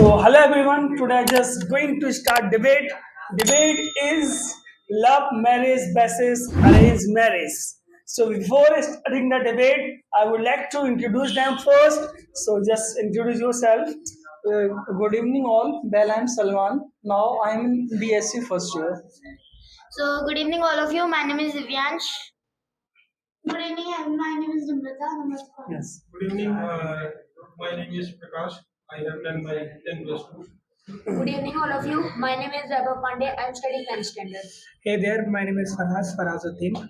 Hello everyone. Today I just going to start debate. Debate is love marriage versus arranged marriage. So, before starting the debate, I would like to introduce them first. So, just introduce yourself. Good evening, all. Well, I'm Salman. Now I'm in BSc first year. So, good evening, all of you. My name is Divyansh. Good evening, everyone. My name is Dimrita. Namaskar. Yes. Good evening. My name is Prakash. I have done my 10 plus 2. Good evening, all of you. My name is Vaibhav Pandey. I am studying 10th standard. Hey there, my name is Farazuddin.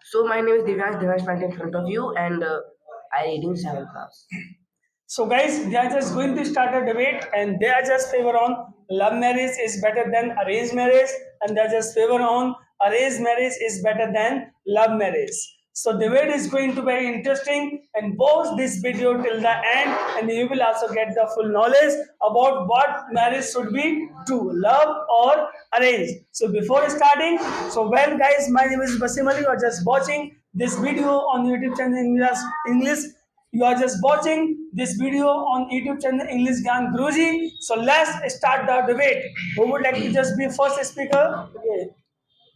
So my name is Divyansh Pandey in front of you, and I read in 7th class. So, guys, they are just going to start a debate, and they are just favor on love marriage is better than arranged marriage, and they are just favor on arranged marriage is better than love marriage. So, debate is going to be very interesting, and watch this video till the end, and you will also get the full knowledge about what marriage should be to love or arranged. So, before starting, well, guys, my name is Waseem. You are just watching this video on YouTube channel English. You are just watching this video on YouTube channel English Gyan Guruji. So let's start the debate. Who would like to just be first speaker? Okay.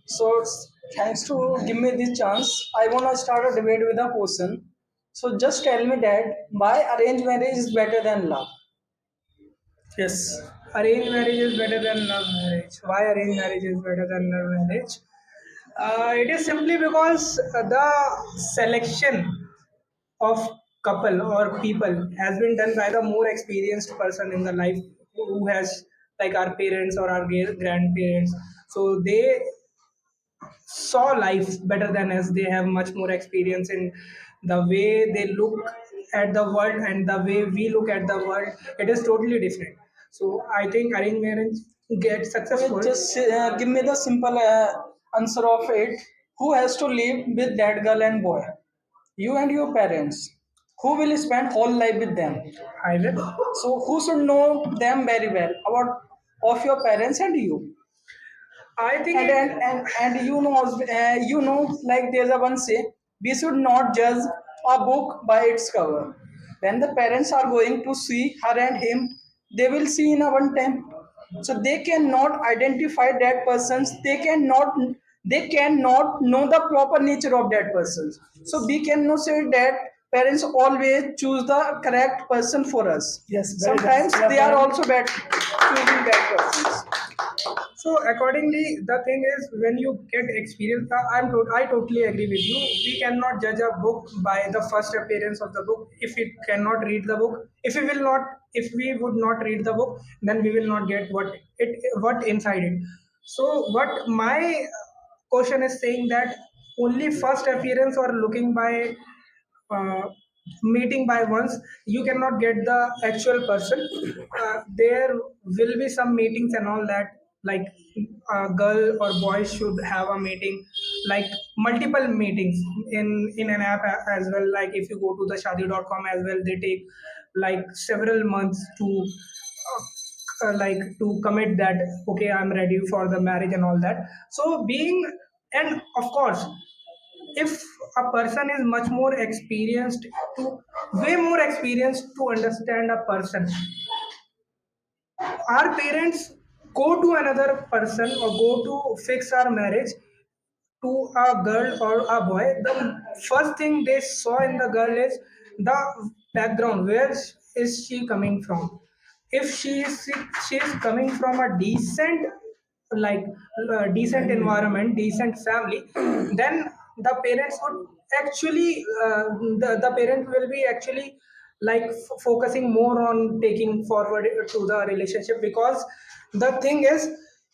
So, thanks to give me this chance. I wanna start a debate with a question. So, just tell me that why arranged marriage is better than love. Yes. Arranged marriage is better than love marriage. Why arranged marriage is better than love marriage? It is simply because the selection of couple or people has been done by the more experienced person in the life who has like our parents or our grandparents, so they saw life better than us. They have much more experience in the way they look at the world, and the way we look at the world, it is totally different. So I think arranged marriage gets successful. Just give me the simple answer of it. Who has to live with that girl and boy? You and your parents. Who will spend whole life with them? I will. So, who should know them very well about of your parents and you? I think And you know, like there's a one say, we should not judge a book by its cover. When the parents are going to see her and him, they will see in a one time, so they cannot identify that persons. They cannot know the proper nature of that person. So we cannot say that parents always choose the correct person for us. Yes, Sometimes they are also bad choosing bad persons. So accordingly, the thing is, when you get experience, I totally agree with you. We cannot judge a book by the first appearance of the book. If we cannot read the book, if we would not read the book, then we will not get what inside it. So what my question is saying that only first appearance or looking by uh, meeting by once, you cannot get the actual person. There will be some meetings and all that, like a girl or boy should have a meeting, like multiple meetings in an app as well. Like if you go to the shadi.com as well, they take like several months to like to commit that, okay, I'm ready for the marriage and all that. So being, and of course, if a person is much more experienced to way more experienced to understand a person, our parents go to another person or go to fix our marriage to a girl or a boy, the first thing they saw in the girl is the background. Where is she coming from? If she is coming from a decent, like decent environment, decent family, then the parents would actually the parent will be actually like focusing more on taking forward to the relationship. Because the thing is,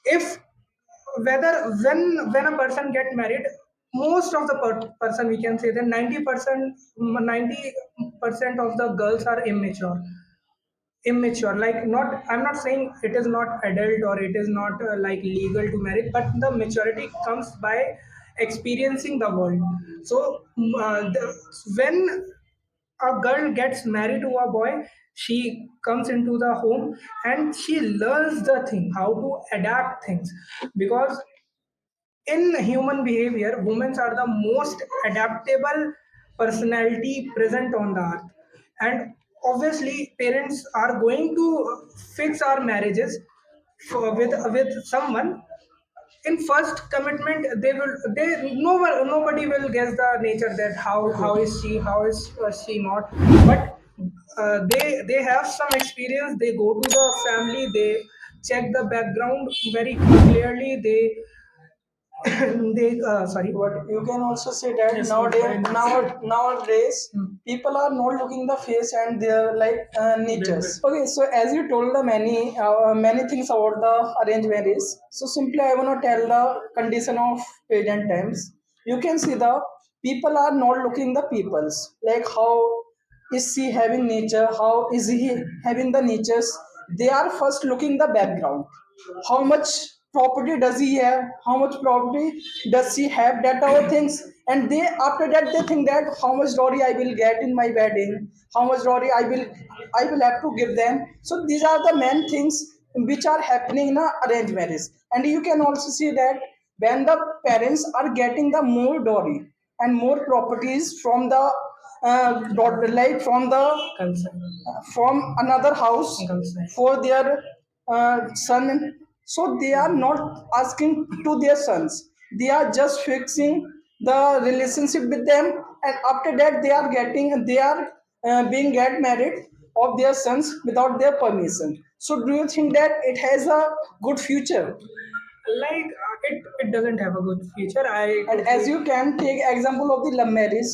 if whether when a person get married, most of the person, we can say that 90% of the girls are immature. Like, not, I'm not saying it is not adult or it is not like legal to marry, but the maturity comes by experiencing the world. So when a girl gets married to a boy, she comes into the home and she learns the thing how to adapt things. Because in human behavior, women are the most adaptable personality present on the earth. And obviously parents are going to fix our marriages with someone. In first commitment they nobody will guess the nature that how is she, how is she not. But they have some experience, they go to the family, they check the background very clearly, they sorry. But you can also say that Yes, nowadays Hmm. people are not looking the face and their like natures. Okay, so as you told the many things about the arranged marriage, so simply I want to tell the condition of pagan times. You can see the people are not looking the peoples like how is she having nature, how is he having the natures. They are first looking the background, how much property does he have, how much property does she have, that are things. And they after that they think that how much dowry I will get in my wedding, how much dowry I will have to give them. So these are the main things which are happening in a arranged marriage. And you can also see that when the parents are getting the more dowry and more properties from the daughter, like from the Consent. from another house Consent. for their son. So they are not asking to their sons, they are just fixing the relationship with them. And after that they are being get married of their sons without their permission. So do you think that it has a good future? Like it doesn't have a good future. I And as you can take example of the love marriage,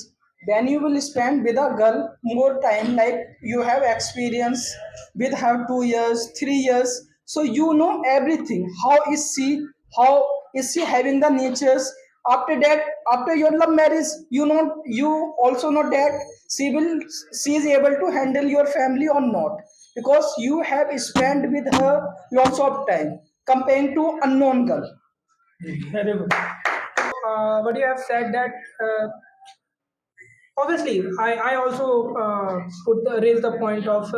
when you will spend with a girl more time, like you have experience with her 2 years, 3 years, so you know everything. How is she? How is she having the natures? After that, after your love marriage, you also know that she is able to handle your family or not, because you have spent with her lots of time comparing to unknown girl. very good. What you have said that obviously I also raise the point of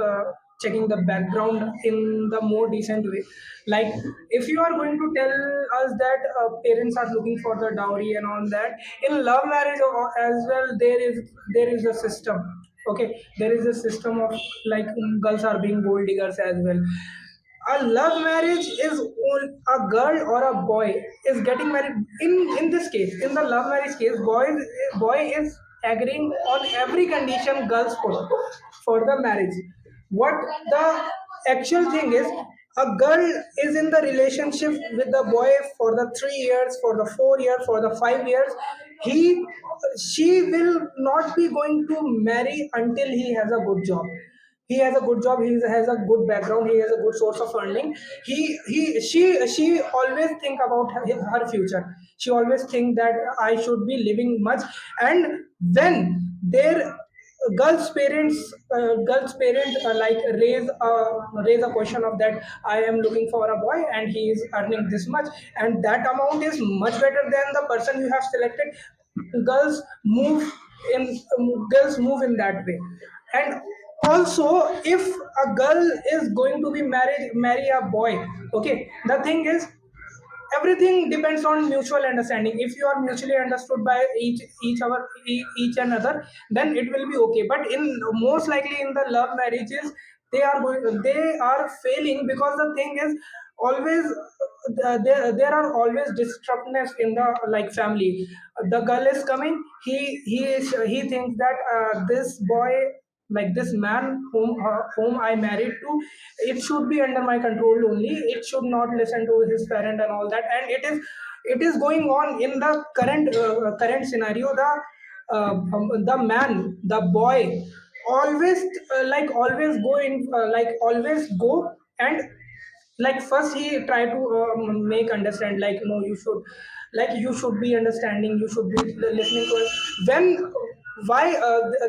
checking the background in the more decent way. Like if you are going to tell us that parents are looking for the dowry and all that, in love marriage as well there is a system. Okay, there is a system of like girls are being gold diggers as well. A love marriage is a girl or a boy is getting married. In this case, in the love marriage case, boy is agreeing on every condition girls put for the marriage. What the actual thing is, a girl is in the relationship with the boy for the 3 years, for the 4 years, for the 5 years. He She will not be going to marry until he has a good job. He has a good job, has a good background, he has a good source of earning. She always think about her future. She always think that I should be living much. And when their girl's parent like raise a question of that, I am looking for a boy and he is earning this much, and that amount is much better than the person you have selected. girls move Girls move in that way. And also, if a girl is going to be marry a boy, okay, the thing is, everything depends on mutual understanding. If you are mutually understood by each another, then it will be okay. But in most likely in the love marriages, they are failing, because the thing is always there are always disruptness in the like family. The girl is coming, he thinks that this boy, like this man whom I married to, it should be under my control only. It should not listen to his parent and all that. And it is going on in the current scenario. The man, the boy, always always go in always go. And like first he try to make understand, like no, you should be understanding, you should be listening to us. When why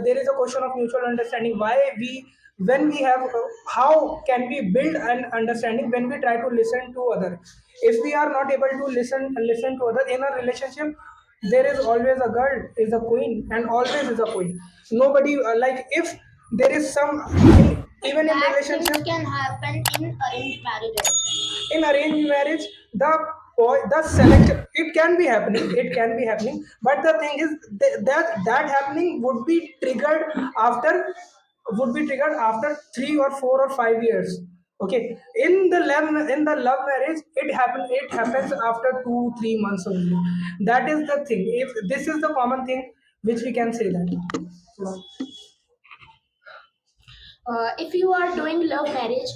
there is a question of mutual understanding. Why we When we have how can we build an understanding when we try to listen to other? If we are not able to listen to other in a relationship, there is always a girl is a queen, and always is a queen. Nobody like if there is some even in That things relationship. can happen in arranged marriage also. In arranged marriage, the select, it can be happening. But the thing is that happening would be triggered after would be triggered after 3 or 4 or 5 years. Okay, in the love marriage, it happens after 2 3 months only. That is the thing. If this is the common thing which we can say that. If you are doing love marriage,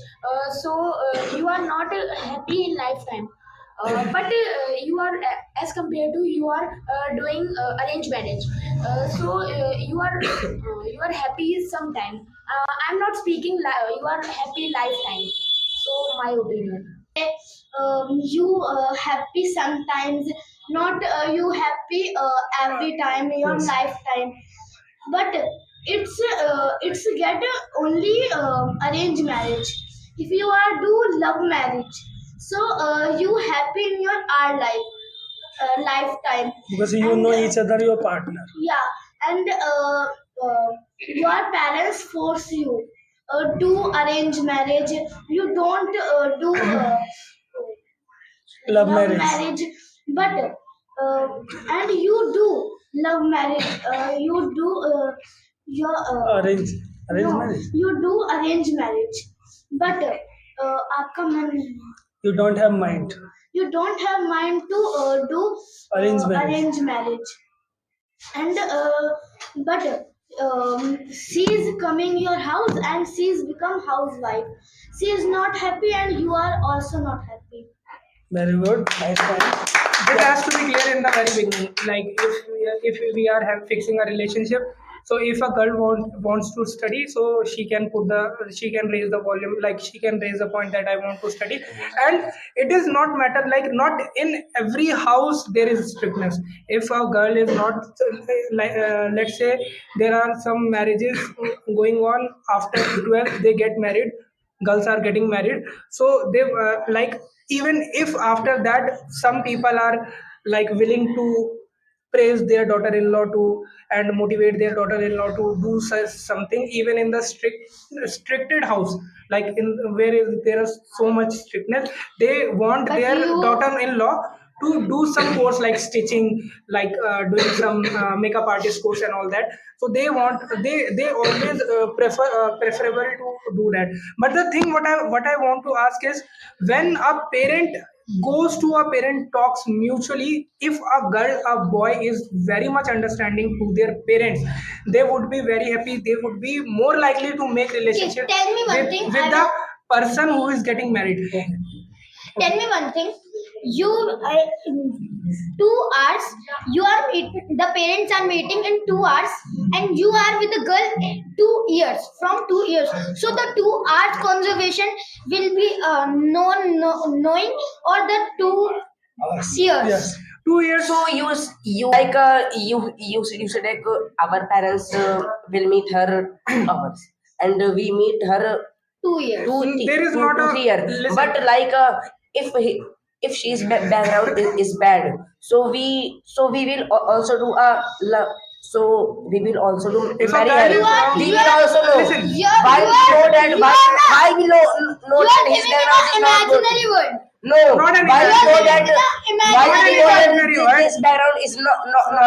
you are not happy in lifetime. But you are as compared to you are doing arranged marriage. You are happy sometime. I'm not speaking you are happy lifetime. So my opinion. You happy sometimes, not you happy every time in your Yes. lifetime. But it's get only arranged marriage. If you are do love marriage, you happy in your our lifetime. Because you And know each other, your partner. yeah, and your parents force you to arrange marriage. You don't do Love love marriage. marriage. But and you do love marriage. You do your Arrange no, marriage. you do arrange marriage. But आपका मन नहीं है. You don't have mind. You don't have mind to do Arrange marriage. arrange marriage. And but she is coming your house and she is become housewife. She is not happy and you are also not happy. Very good. Nice point. This has to be clear in the very beginning. Like if we are fixing a relationship, so if a girl wants to study, so she can raise the volume, like she can raise the point that I want to study, and it is not matter, like not in every house there is strictness. If a girl is not like let's say there are some marriages going on after 12 they get married, girls are getting married, so they like, even if after that some people are like willing to praise their daughter-in-law to and motivate their daughter-in-law to do something, even in the restricted house, like in where there is so much strictness, they want But their you daughter-in-law to do some course like stitching, like doing some makeup artist course and all that. So they always preferable to do that. But the thing what I want to ask is, when a parent goes to a parent talks mutually, if a boy is very much understanding to their parents, they would be very happy, they would be more likely to make relationship tell me one with, thing. with the person who is getting married. Tell me one thing. You in 2 hours. You are the parents are meeting in 2 hours, and you are with the girl 2 years from 2 years. So the 2 hours conservation will be knowing, or the 2 years. Yes, 2 years. So you like you said like our parents will meet her ours, and we meet her 2 years. There is not two a 3 years. listen. But like if if she's background is bad, so we will also do a so we will also do If a marry girl her. is wrong, We will also know listen. why we know that why we know You are that his living in background an is not good. imaginary world. No, Not an why we know that imaginary why we know that imaginary word. this background is not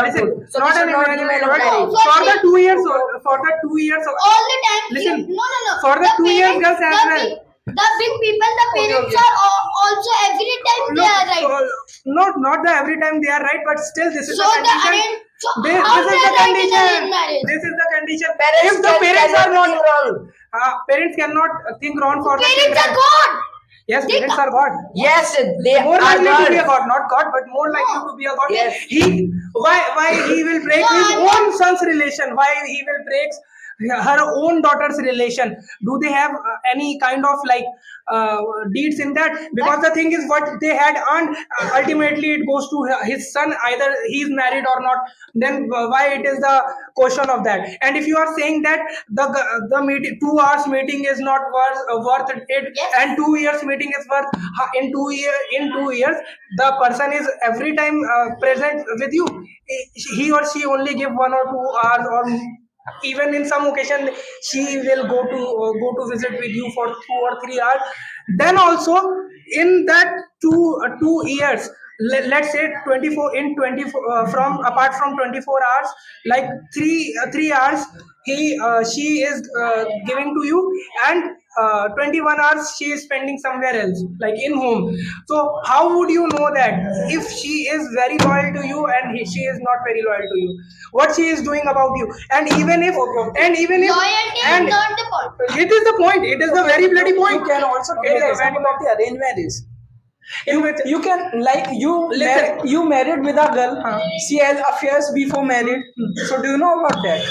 Listen, good. So not we an should not be imaginary man of word. marriage. For the 2 years, for the 2 years, All the time. Listen, No. for the 2 years girls as well. The big people, the parents are also every time they Look, are right. not the every time they are right, but still this is So the the condition. arrange. So This how is they the are right in condition. arranged marriage? This is the condition. Parents If the parents cannot are not think wrong. parents cannot think wrong for the Parents children. are God. Yes, They parents ca- are God. Yes, they More are likely to be a God. God, not God, but more likely to be a God. Yes. Why he will break No, his I'm own son's relation? Why he will break her own daughter's relation? Do they have any kind of like uh, deeds in that? Because the thing is, what they had earned, ultimately it goes to his son. Either he's married or not. Then why it is the question of that? And if you are saying that the meeting, 2 hours meeting is not worth it, Yes. and 2 years meeting is worth in 2 years the person is every time present with you. He or she only give 1 or 2 hours, or even in some occasion she will go to visit with you for 2 or 3 hours. Then also in that 2 years, let's say 24 in 24 from apart from 24 hours, like 3 hours she is giving to you, and 21 hours she is spending somewhere else, like in home. So how would you know that if she is very loyal to you and she is not very loyal to you, what she is doing about you? And even if and even if Loyalty and is not the point. it is the point, it is the very bloody You point. can also It take is the the very example of the arranged marriage. in which You can like Listen. you married with a girl. Huh. She has affairs before married. So do you know about that?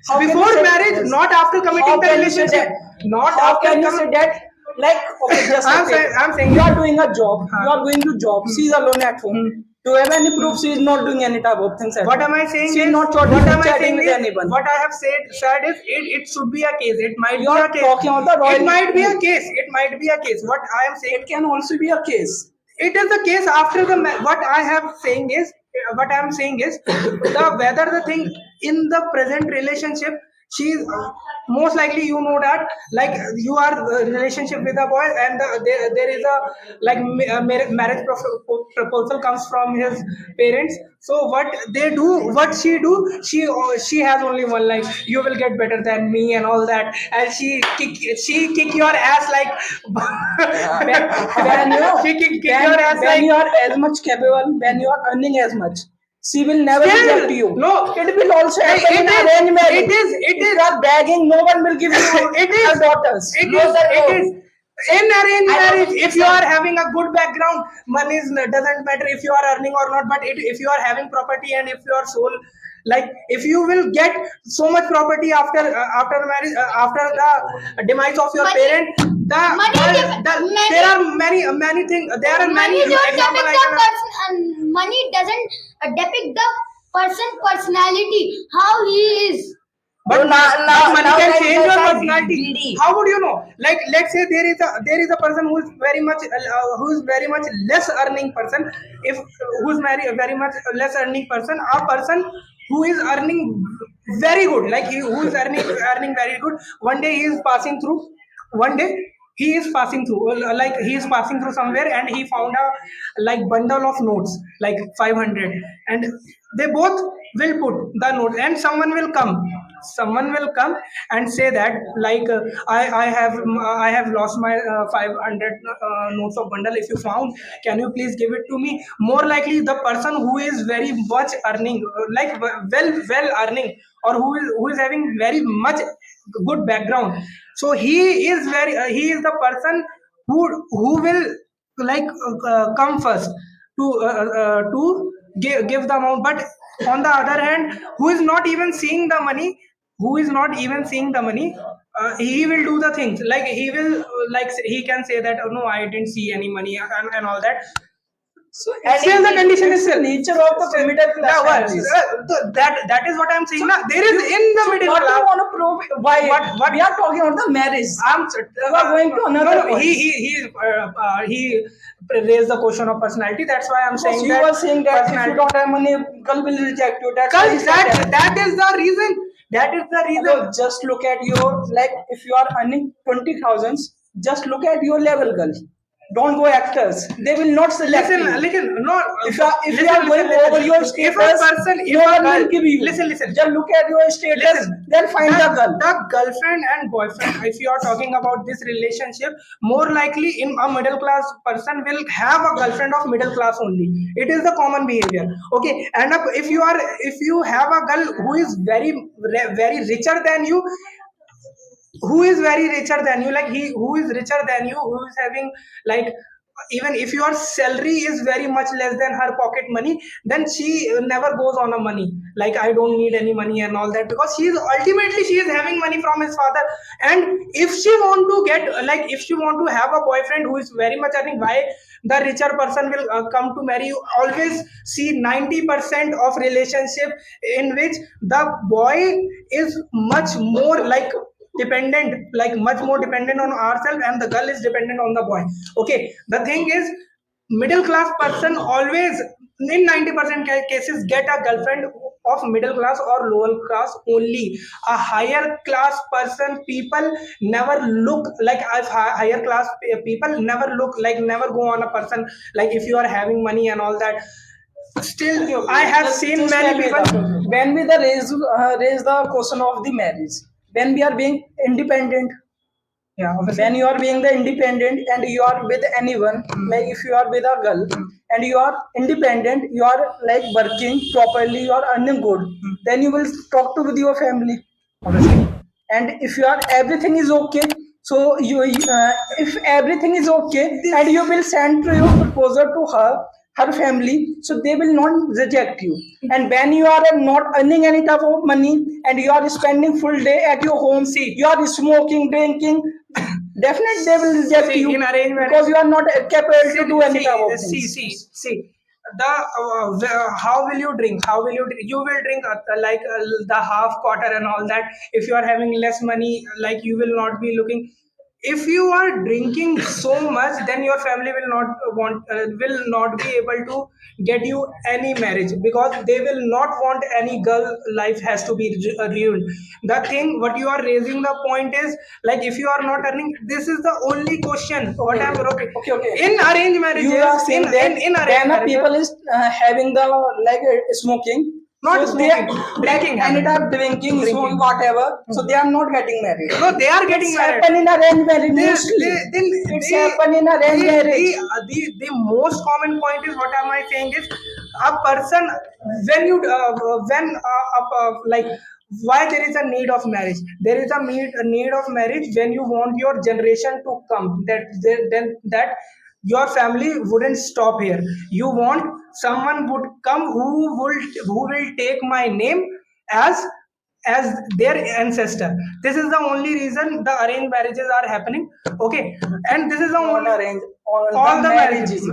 How can you before say- marriage, yes. not after How committing the can you say relationship, that? not How after can you say that? Like okay, just I'm okay. saying, You are doing a job. Huh. You are going to job. She is alone at home. Do you have any proof she is not doing any type of things at what home? am I saying She is is, not what am I chatting saying with is, anyone. what I have said is it should be a case, it might You be are a case, talking about the royal. it might be a case, it might be a case. What I am saying, It can also be a case. it is the case after the what I have saying is, what I am saying is the whether the thing in the present relationship, she is most likely, you know that, like you are relationship with a boy, and there is a like marriage proposal comes from his parents. So what they do, what she do, she has only one, like you will get better than me and all that, and she kick your ass like When you kick your ass when like you are as much capable, when you are earning as much, she will never Still, reject you. no. It will also happen It in is- arranged marriage. it If is- you are begging, no one will give you it is her daughters. it No, is sir, no. it is in arranged I don't marriage, think if so, you sir. are having a good background, money doesn't matter if you are earning or not, but if you are having property, and if you are soul, like if you will get so much property after marriage, after the demise of your Money- parent, there are many things, there are many Money don't example depict I the can. person. Money doesn't depict the person personality, how he is. But, No, now money now can guys, change guys your are personality. greedy. How would you know? Like, let's say there is a person who is very much less earning person. If who's very much less earning person, a person who is earning very good, like who is earning very good. One day he is passing through. One day he is passing through, like he is passing through somewhere, and he found a like bundle of notes, like 500, and they both will put the note, and someone will come and say that, like I have lost my 500 notes of bundle. If you found, can you please give it to me? More likely the person who is very much earning, like well earning, or who is having very much good background, so he is the person who will like come first to give the amount. But on the other hand, who is not even seeing the money, he will do the things, like he will like he can say that, oh, no, I didn't see any money, and all that. So And Still the condition is it's the still nature of the middle class Yeah, well, families. that is what I'm saying. Now, there is in the middle What do you class. want to prove? Why? What- We are talking about the marriage. You are going to another no, point. he raised the question of personality. That's why I'm saying You that were saying that if you personality. don't have money, girl will reject you. That's why Because he said that. that is the reason. That is the reason. Hello, just look at your, like if you are earning 20,000, just look at your level, girl. Don't go actors. They will not select you. Listen, no. If you are going over your status, if a person, if no a one girl, will give you. listen. Just look at your status, Listen, then find the girl. the girlfriend and boyfriend, if you are talking about this relationship, more likely in a middle class person will have a girlfriend of middle class only. It is the common behavior. Okay, and if you have a girl who is very richer than you, like he who is richer than you, who is having, like, even if your salary is very much less than her pocket money, then she never goes on a money, like I don't need any money and all that, because she is having money from his father. And if she want to get, like if she want to have a boyfriend who is very much earning, why the richer person will come to marry you? Always see 90% of relationship in which the boy is much more like dependent, like much more dependent on ourselves, and the girl is dependent on the boy. Okay, the thing is, middle class person always in 90% cases get a girlfriend of middle class or lower class only. A higher class person people never look like as higher class people never look like never go on a person like if you are having money and all that. Still Okay, I okay. have seen Just many tell me people. that when we the raise the question of the marriage, when we are being independent, Yeah, obviously. when you are being the independent and you are with anyone, like if you are with a girl and you are independent, you are like working properly, you are earning good, then you will talk to with your family. Obviously. And if you are everything is okay, so if everything is okay and you will send to your proposal to her family, so they will not reject you. And when you are not earning any type of money and you are spending full day at your home, See. you are smoking, drinking, definitely they will reject See, you in arranged marriage, because you are not capable to do any see, type of see, things. see, see. The how will you drink? How will you drink? You will drink like the half quarter and all that. If you are having less money, like you will not be looking. If you are drinking so much, then your family will not be able to get you any marriage because they will not want any girl life has to be ruined. The thing what you are raising the point is like if you are not earning, this is the only question what I'm okay. Okay. In arranged You are marriages, saying that in arranged when a marriages, people is having the like smoking, not so they smoking, like drinking any habit. type drinking, smoking, whatever, so they are not getting married. No, they are getting It's married. happen in arranged marriage mostly. Then It's they happen in arranged marriage. the most common point is what am I saying is a person when like why there is a need of marriage. There is a need of marriage when you want your generation to come then that your family wouldn't stop here. You want someone would come who will take my name as as their ancestor. This is the only reason the arranged marriages are happening. Okay, and this is the Not only arranged. all The the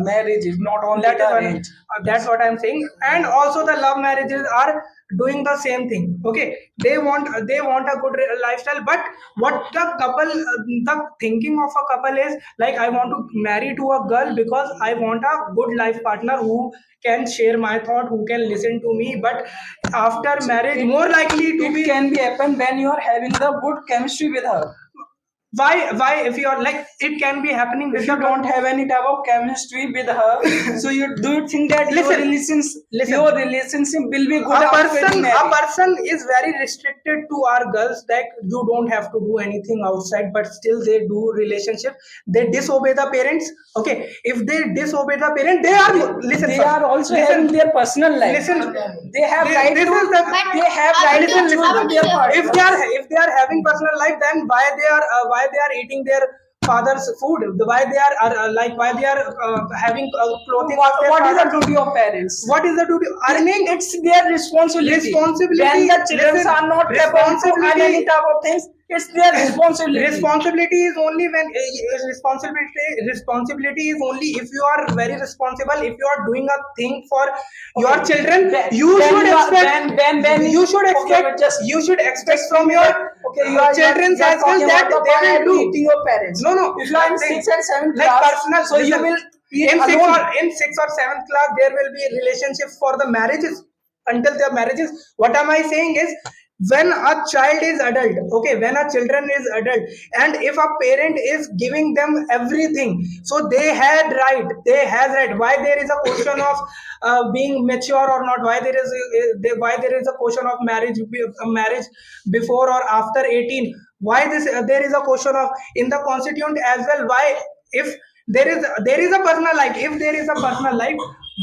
marriages, not only that the is what arranged. that's what I'm saying. And also the love marriages are doing the same thing. Okay, they want a good lifestyle, but what the thinking of a couple is like I want to marry to a girl because I want a good life partner who can share my thought, who can listen to me. But after marriage more likely to It be can be happen when you are having the good chemistry with her. why if you are like it can be happening with If you the don't have any type of chemistry with her, so you do you think that Listen. your relationship will be good a after getting person a married? person is very restricted to our girls that you don't have to do anything outside but still they do relationship. They disobey the parents. Okay, if they disobey the parent they are listen They first. are also Listen, having their personal life. listen. They have right This to is the they have I right want to to- choose I want to their say one if partner. they are having personal life, then why they are eating their father's food, why they are like why they are having clothing of their What is the father. duty of parents? What is the duty? Earning. It's their responsibility. Responsibility. When the children Listen, are not capable to earn responsibility. any type of things, it's their responsibility. Responsibility is only when responsibility is only if you are very responsible. If you are doing a thing for your Okay. children, When- you when should you are- expect. when You should okay, expect. but just You should expect just from give me your that. Okay, children you are as well talking that about the they will prior to do. eating your parents. No, no. If you are in nothing. 6th and 7th Like class, personal. so you listen, will eat in alone. sixth or seventh class there will be relationships for the marriages until their marriages. What am I saying is when a child is adult, okay, when a children is adult, and if a parent is giving them everything, so they has right. Why there is a question of being mature or not? Why there is why there is a question of marriage before or after 18? Why this there is a question of in the constituent as well? Why if there is a personal life, if there is a personal life,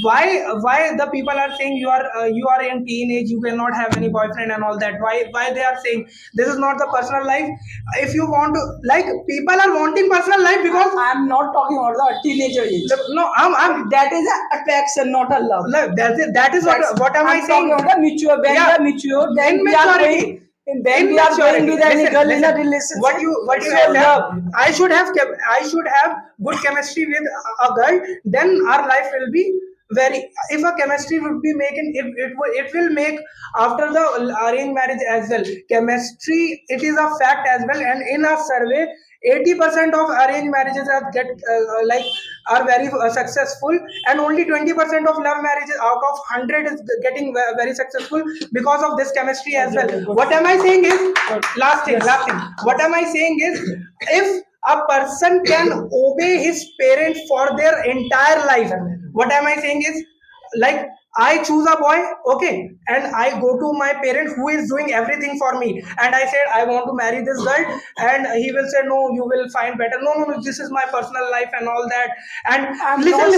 why the people are saying you are in teenage, you cannot have any boyfriend and all that? Why they are saying this is not the personal life? If you want to, like, people are wanting personal life because I am not talking about the teenager age. no, I'm That is an attraction, not a love. no, that is what am I I'm saying? talking about the mature. When Yeah. we are mature, then we are Immaturity. going. When we are going with any Listen, girl in a listen. relationship, What you so have love. done? I should have good chemistry with a girl. Then our life will be very. If a chemistry would be making, it will make after the arranged marriage as well. Chemistry, it is a fact as well. And in a survey, 80% of arranged marriages are very successful, and only 20% of love marriages out of 100 is getting very successful because of this chemistry as well. What am I saying is, last thing. What am I saying is, if a person can obey his parents for their entire life, what am I saying is, like, I choose a boy, okay, and I go to my parent who is doing everything for me, and I said I want to marry this girl, and he will say no, you will find better. No, no, no, this is my personal life and all that. And I'm not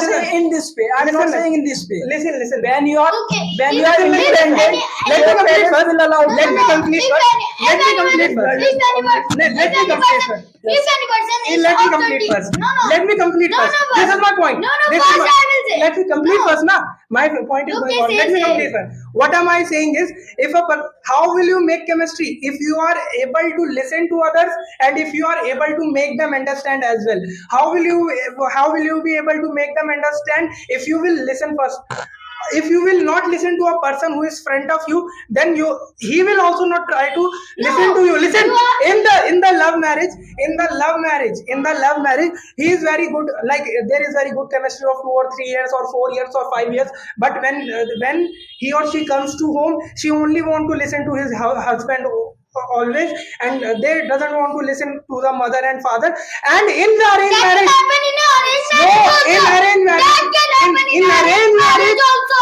listen, saying in this way. I'm not saying in this way. listen. When you are Okay, when if- you are if independent, any- Let me your complete parents first. will allow you. Let me complete If first. any- Let me if complete any- first. if any person- Let if me any complete person- first. if any person is Let me of complete 20 first. No, no. Let me complete No, first. no, This is first. my point. No, no, This first is my, I will say. let me complete No. first now. My point is Okay, going on. say, Let me say. complete first. What am I saying is, how will you make chemistry if you are able to listen to others, and if you are able to make them understand as well? How will you be able to make them understand if you will listen first? If you will not listen to a person who is front of you, then he will also not try to listen to you. Listen, in the love marriage, he is very good, like there is very good chemistry of 2 or 3 years or 4 years or 5 years, but when he or she comes to home, she only want to listen to his husband always, and they doesn't want to listen to the mother and father. And in the arranged That can marriage, happen in a arranged no, marriage also. in arranged marriage, That can happen in arranged marriage, also.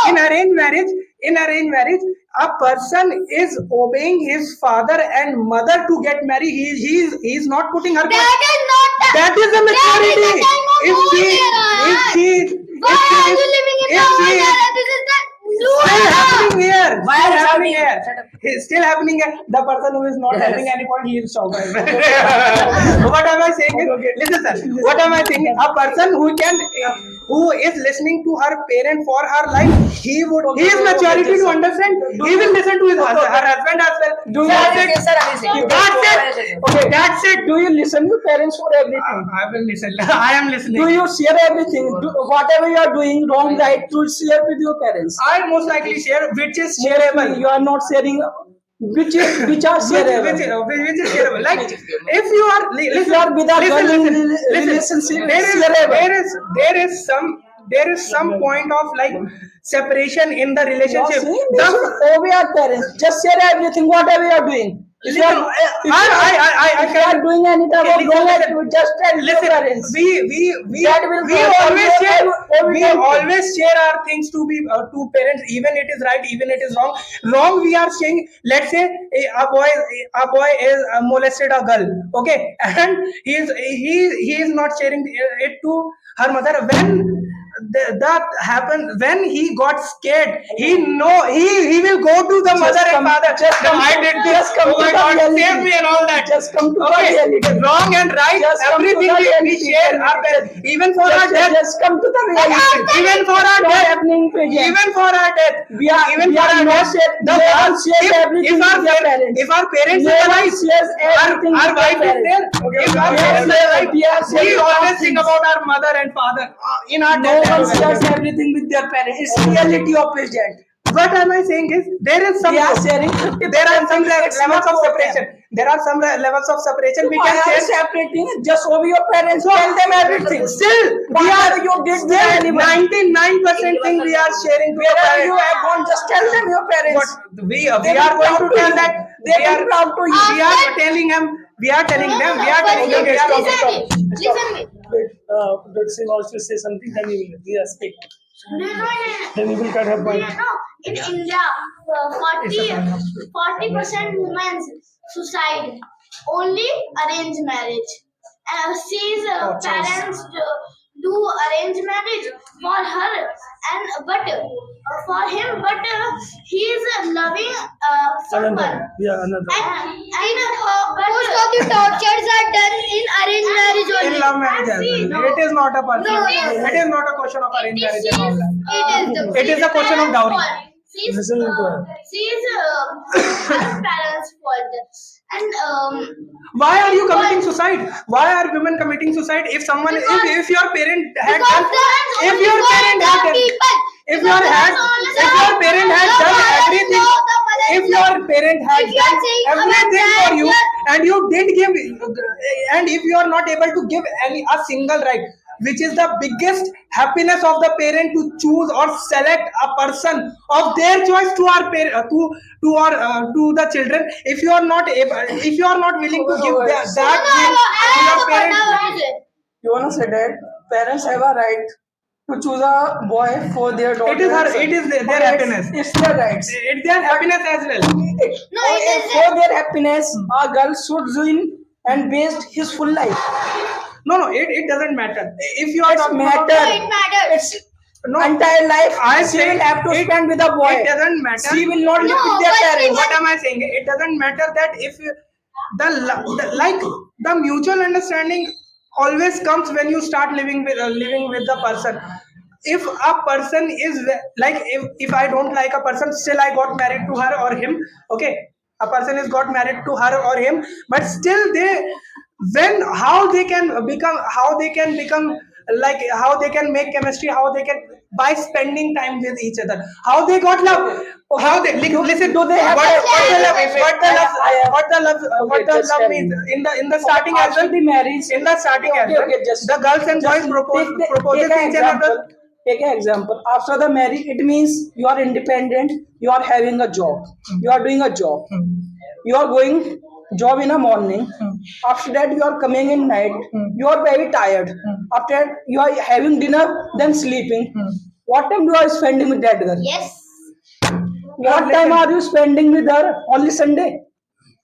in arranged marriage, a person is obeying his father and mother to get married. He is not putting her. That is not the, That is the maturity. That is the time of If she, old if era. she, Why if she are is, you living in the if she old is, era? This is the new still era. happening here. Why Still are you happening shouting? here. Shut up. It's still happening here. The person who is not Yes. having any point, he is shouting. What am I saying? Listen, sir. What am I saying? A person who is listening to her parent for her life, he is maturity to understand. He will listen to her husband as well. Do you- That's it. Sir, I will say. That's it. Okay, That's it. do you listen to parents for everything? I will listen. I am listening. Do you share everything? Whatever you are doing, wrong, right, to share with your parents? I most likely share which is Mostly shareable. you are not sharing which are shareable. Which is shareable. Like if you are If you are with a girl in relationship, there is some point of like separation in the You are relationship. saying we should obey our parents. Just share everything, whatever you are doing. If you are, if you are doing any type of wrong activity, just tell your parents. we That will we help always you share every we time. always share our things to parents, even it is right, even it is wrong. We are saying, let's say a boy is molested a girl, okay, and he is not sharing it to her mother. When that happened, when he got scared, he will go to the mother and father. No, I did this. Just come Oh my to the God, reality. save me and all that. Just come to the Okay, reality. wrong and right, Just come to everything the we reality. share our parents. Even for our death. Just come to the reality. Even for our Not death. happening present. Even for our death. We are Even we for are our not death. share. The No one shares everything if our with their parents. if our parents No is one alive, shares everything our with wife their is there. parents. If our We are parents are sharing- alive, we are we sharing always all think things. about our mother and father in our No death one as well. shares everything with their parents. It's reality of present. What am I saying is, there is some We are sharing 50%. there are some It's levels not of for separation. There are some levels of separation we Why can are you share. separating? Just obey your parents. Tell them everything. Still, we are Whatever you did with still anybody. 99% thing we are sharing to our Wherever you parents. have gone, just tell them your parents. What we They are will going proud to to tell you. that They we will are proud to you. we are telling them we are telling No, them no, we are telling them we are listen talking. me. Listen me. Wait, Waseem wants to say something. Then we are speak. No. Then we will cut her Do point. you know in India, 40% women suicide only arranged marriage. She's parents do arranged marriage for her and but for him, but he is loving someone. Another. And most of the tortures are done in arranged marriage only. In love marriage as well. It is not a person. No. It is not a question of arranged marriage and all that. It is a question of dowry. Listen to her. She's her parents' fault. And Why are you committing suicide? Why are women committing suicide? If someone, if your parent had done, if your parent had done, if your parent had done everything, if your parent had done everything for you, and you did give, and if you are not able to give any a single right, which is the biggest happiness of the parent, to choose or select a person of their choice to our to our to the children, if you are not able, if you are not willing to give that No, will I to have your a point. parents. What is it? You wanna say that parents have a right to choose a boy for their daughter. It is and her, son. it is their Okay, happiness, It's their rights. it's their happiness as well. No, it is For their happiness, a girl should win and waste his full life. No, it doesn't matter if you are It's talking matter. about, No, it matters. It's no, entire life. I She say will have to it, spend with a boy. it doesn't matter. She will not live No, with their but parents. What am I saying? It doesn't matter that if the like the mutual understanding always comes when you start living with the person. If a person is like, if I don't like a person, still I got married to her or him. Okay, a person is got married to her or him, but still they, when how they can become, how they can become, like how they can make chemistry, how they can, by spending time with each other, how they got love, how they listen, do they have what the love, wait, what the love, what the love, Okay, what the just love tell means me. in the starting as After well. the marriage, In the starting as okay, well, okay, just the girls and boys just proposes take an each another. example. Take an example. After the marriage, it means you are independent. You are having a job. You are doing a job. You are going job in the morning. After that, you are coming in night. You are very tired. After that, you are having dinner, then sleeping. What time you are spending with that girl? yes. What time are you spending with her? Only Sunday.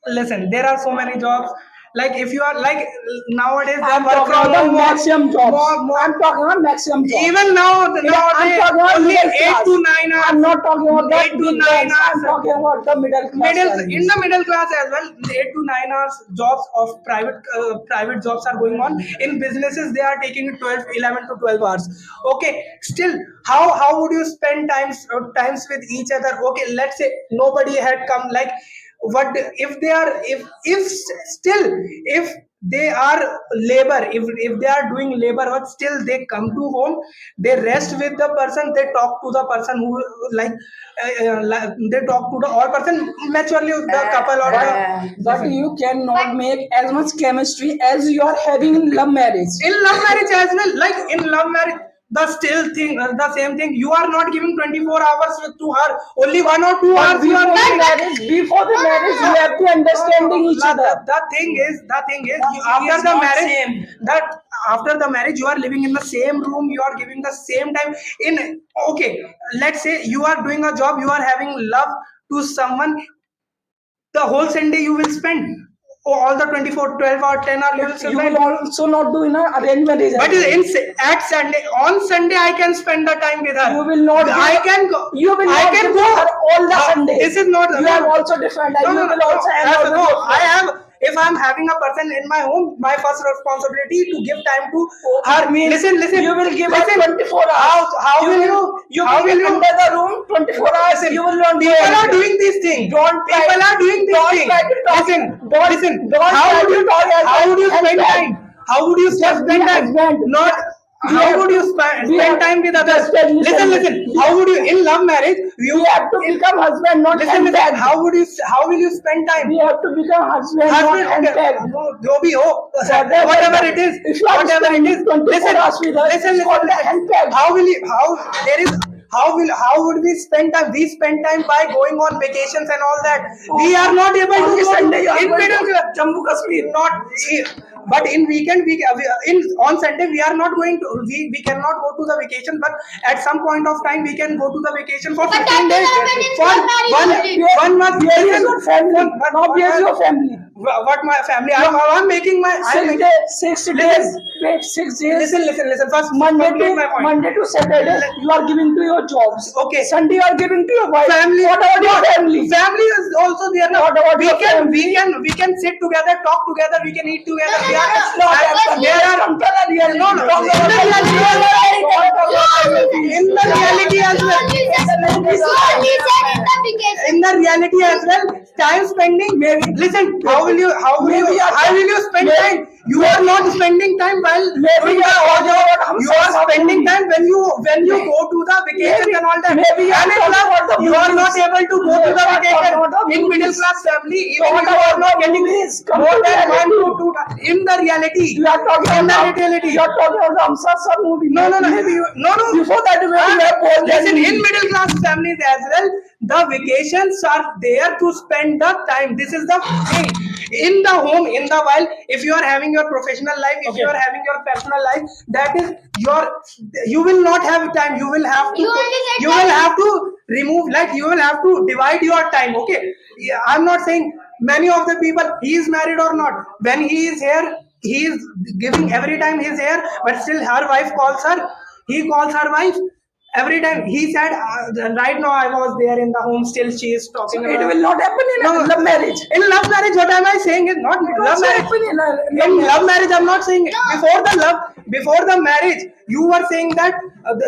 Listen, there are so many jobs, like if you are like, nowadays the I'm work talking from about the home, maximum jobs. more, I'm talking about maximum jobs. even now I'm nowadays talking about only middle 8 class. to 9 hours, I'm not talking about the 8 to big 9 ones. I'm hours, talking about the middle class middle, in families. the middle class as well, 8 to 9 hours jobs of private jobs are going on. In businesses they are taking 12, 11 to 12 hours. Okay, still how would you spend times with each other? Okay, let's say nobody had come, like what if they are, if still, if they are labor, if they are doing labor work, still they come to home, they rest with the person, they talk to the person who, like, they talk to the all person maturely, the couple or the, But you cannot make as much chemistry as you are having in love marriage. in love marriage as well, like in love marriage the still thing, the same thing, you are not giving 24 hours to her, only 1 or 2 hours you are giving. Before the marriage, you have to understanding each other. The thing is, you, It after is the not marriage, same. that after the marriage you are living in the same room, you are giving the same time in, okay, let's say you are doing a job, you are having love to someone, the whole Sunday you will spend, all the 24, 12 or 10 hours you will You will spend. also not do in a arranged marriage. But at Sunday, on Sunday, I can spend the time with her. You will not. I can go. You will I not can give go her all the Sundays. This is not. You have also different. No, You no, no, will also hang out with no. your I friends. have. If I'm having a person in my home, my first responsibility to give time to her. Means Listen. you will give her listen. 24 hours. How will you? You How will will be you? under the room 24 hours. Listen, You will not do people are anything. doing these things. Don't try- People are doing these don't things. try to talk- Listen. don't How try would to you? talk as How would you as spend bad. time? How would you Just be spend a time? husband. Not. We How have would to- you we spend have- time with others? just Listen. How would you, in love marriage, You have to become husband, not listen. handbag. How will you spend time? We have to become husband, not Husband, handbag. जो भी हो, whatever it is, If you are whatever it spending is. 24 Listen, hours with us, listen. it's called a handbag. How will you? How there is? How would we spend time? We spend time by going on vacations and all that. We are not able to Only go Sunday you are in going middle to class. Jammu Kashmir. Not, but in weekend in on Sunday we are not going to, we cannot go to the vacation, but at some point of time we can go to the vacation for But 15 that days, will happen in for love marriage only. one month. Where is Listen, your family? Now where is your family? what my family? I'm making my. I'm 6 making, days. 6 days. Wait, 6 days. listen. First, Monday complete my to point. Monday to Saturday, you are giving to your jobs. Okay. Sunday you are giving to your wife. Family. What about your family? Family is also there. No? What about your family? We can sit together, talk together, we can eat together. No, We no, are- no, No, there are come tell the reality. No, no. Come In the tell the reality. in the reality as well. In the reality as well, time spending. Listen, how will you spend time? You are not spending time while doing the, you are spending time when you go to the vacation and all that. maybe you are And in talking love, about the you are movies. not able to go No, to the you are talking vacation. about the In middle movies. class family, even Talk you are about not the getting movies. Come more to than one reality. to two times. In the reality, You are talking in the about reality. you are talking about the Amsasar movie. No, no, no. Maybe you, No, no. before that maybe you have watched that Listen, in movie. middle class families as well, the vacations are there to spend the time. This is the thing. In the home, in the while, if you are having your professional life, if you are having your personal life, that is your, you will not have time. You will have to, You only get you will have to remove, like you will have to divide your time. Okay. Yeah, I'm not saying many of the people, he is married or not, when he is here, he is giving every time he's here, but still her wife calls her, he calls her wife every time. He said, right now I was there in the home, still she is talking It about. will not happen in No, love marriage. in love marriage, what am I saying is not It love also marriage. happen in In love marriage, I'm not saying it. Before the love, before the marriage, you were saying that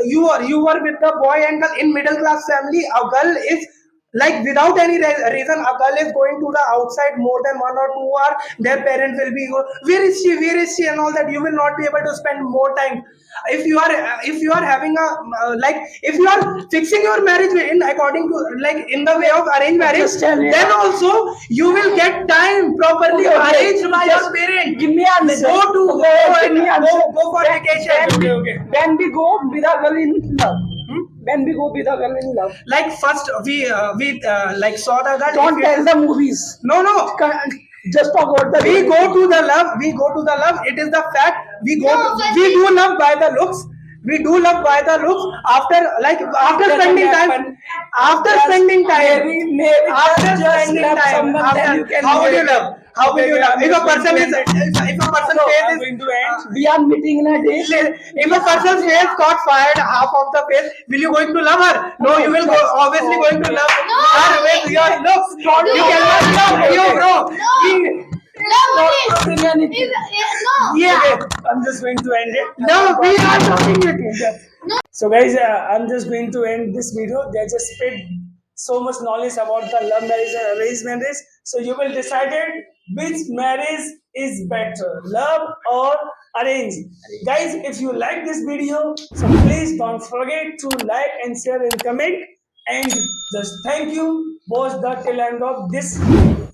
you were with the boy and girl. In middle class family, a girl is like without any reason, a girl is going to the outside more than 1 or 2 hours. Their parents will be where is she and all that. You will not be able to spend more time. If you are having a like, if you are fixing your marriage in according to, like in the way of arranged marriage, Just tell me then now. also you will get time properly Okay, okay. arranged by Just your parents. give me answer. Go to Okay, go give and me answer. go for vacation. When we go with a girl in love. When we go with a girl in love. Like first we like saw the girl. Don't tell the movies. No. Just talk about the We reality. go to the love. We go to the love. It is the fact. We go. No, but We do love by the looks. We do love by the looks. After Doesn't spending time. happen. After Just spending time. maybe After just spending love time. someone, then After, you can how would you marry. love? How will you love? If a person is, if a person So, face I'm is, going to end. We are meeting in a day. if a person's face got fired, half of the face, will you going to love her? No, you will go, obviously going to love her with your looks. You cannot love you, bro. Love only. Doing anything. No. Yeah. I'm just going to end it. No, we are talking it. So guys, I'm just going to end this video. They just spread so much knowledge about the love marriage and arranged marriage. So you will decide it which marriage is better, love or arranged. Guys, if you like this video, so please don't forget to like and share and comment. And just thank you. Watch the till end of this video.